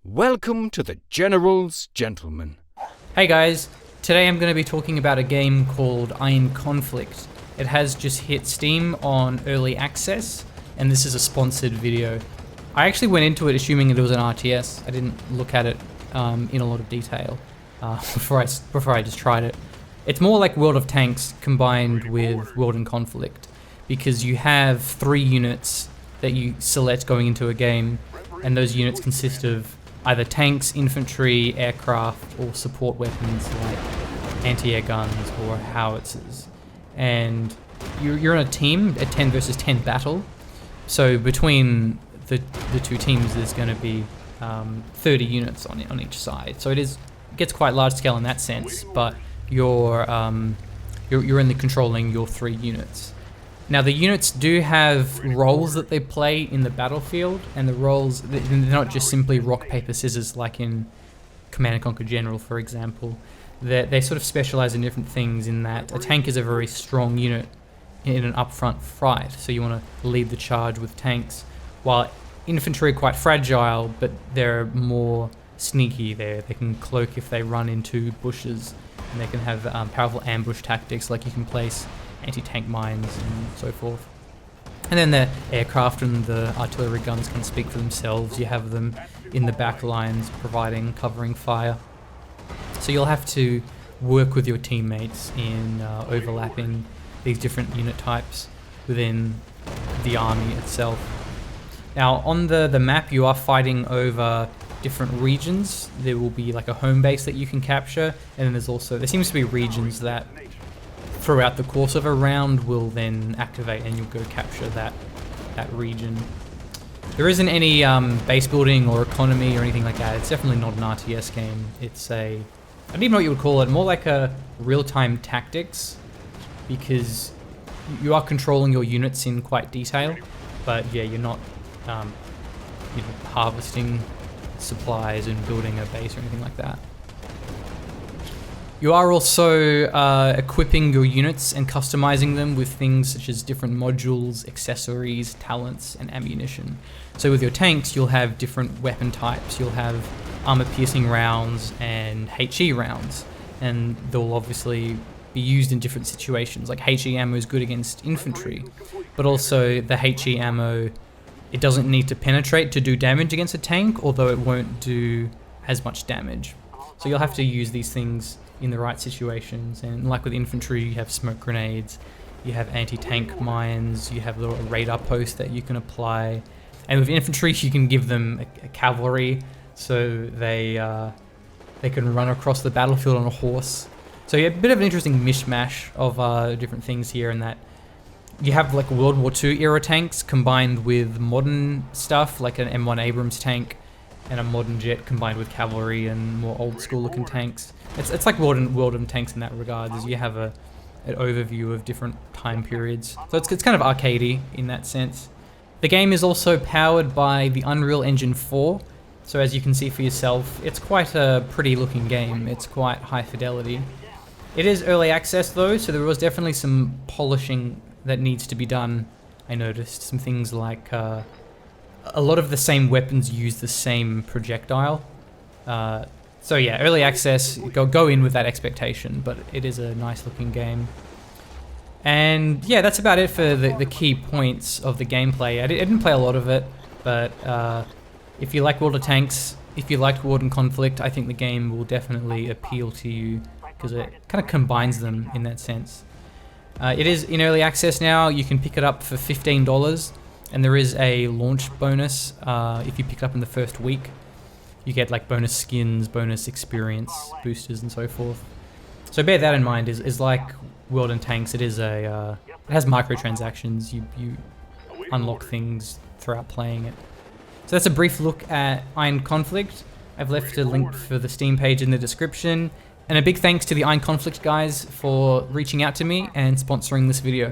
Welcome to the General's Gentleman. Hey guys, today I'm going to be talking about a game called Iron Conflict. It has just hit Steam on early access, and this is a sponsored video. I actually went into it assuming it was an RTS. I didn't look at it in a lot of detail before I just tried it. It's more like World of Tanks combined with World in Conflict, because you have 3 units that you select going into a game, and those units consist of either tanks, infantry, aircraft, or support weapons like anti-air guns or howitzers. And you're on a team, a 10 versus 10 battle. So between the two teams, there's going to be 30 units on each side. So it gets quite large scale in that sense, but you're in the controlling your 3 units. Now the units do have roles that they play in the battlefield, and the roles, they're not just simply rock, paper, scissors like in Command & Conquer General, for example. They sort of specialize in different things, in that a tank is a very strong unit in an upfront fight, so you want to lead the charge with tanks, while infantry are quite fragile, but they're more sneaky. They can cloak if they run into bushes, and they can have powerful ambush tactics, like you can place anti-tank mines and so forth. And then the aircraft and the artillery guns can speak for themselves. You have them in the back lines providing covering fire. So you'll have to work with your teammates in overlapping these different unit types within the army itself. Now on the map, you are fighting over different regions. There will be like a home base that you can capture, and then there seems to be regions that throughout the course of a round will then activate, and you'll go capture that region. There isn't any base building or economy or anything like that. It's definitely not an RTS game. It's I don't even know what you would call it, more like a real-time tactics, because you are controlling your units in quite detail, but yeah, you're not harvesting supplies and building a base or anything like that. You are also equipping your units and customizing them with things such as different modules, accessories, talents, and ammunition. So with your tanks, you'll have different weapon types. You'll have armor-piercing rounds and HE rounds, and they'll obviously be used in different situations. Like HE ammo is good against infantry, but also the HE ammo, it doesn't need to penetrate to do damage against a tank, although it won't do as much damage. So you'll have to use these things in the right situations, and like with infantry, you have smoke grenades, you have anti-tank mines, you have little radar posts that you can apply, and with infantry you can give them a cavalry, so they can run across the battlefield on a horse. So you have a bit of an interesting mishmash of different things here, in that you have like World War II era tanks combined with modern stuff like an M1 Abrams tank, and a modern jet combined with cavalry and more old school looking tanks. It's like World in Tanks in that regard, as you have an overview of different time periods. So it's kind of arcadey in that sense. The game is also powered by the Unreal Engine 4, so as you can see for yourself, it's quite a pretty looking game. It's quite high fidelity. It is early access though, so there was definitely some polishing that needs to be done. I noticed some things like a lot of the same weapons use the same projectile. So yeah, early access, go in with that expectation, but it is a nice looking game. And yeah, that's about it for the key points of the gameplay. I didn't play a lot of it, but if you like World of Tanks, if you liked World in Conflict, I think the game will definitely appeal to you, because it kind of combines them in that sense. It is in early access now. You can pick it up for $15. And there is a launch bonus if you pick it up in the first week. You get like bonus skins, bonus experience boosters, and so forth. So bear that in mind. Is like World in Tanks. It is it has microtransactions. You unlock things throughout playing it. So that's a brief look at Iron Conflict. I've left a link for the Steam page in the description. And a big thanks to the Iron Conflict guys for reaching out to me and sponsoring this video.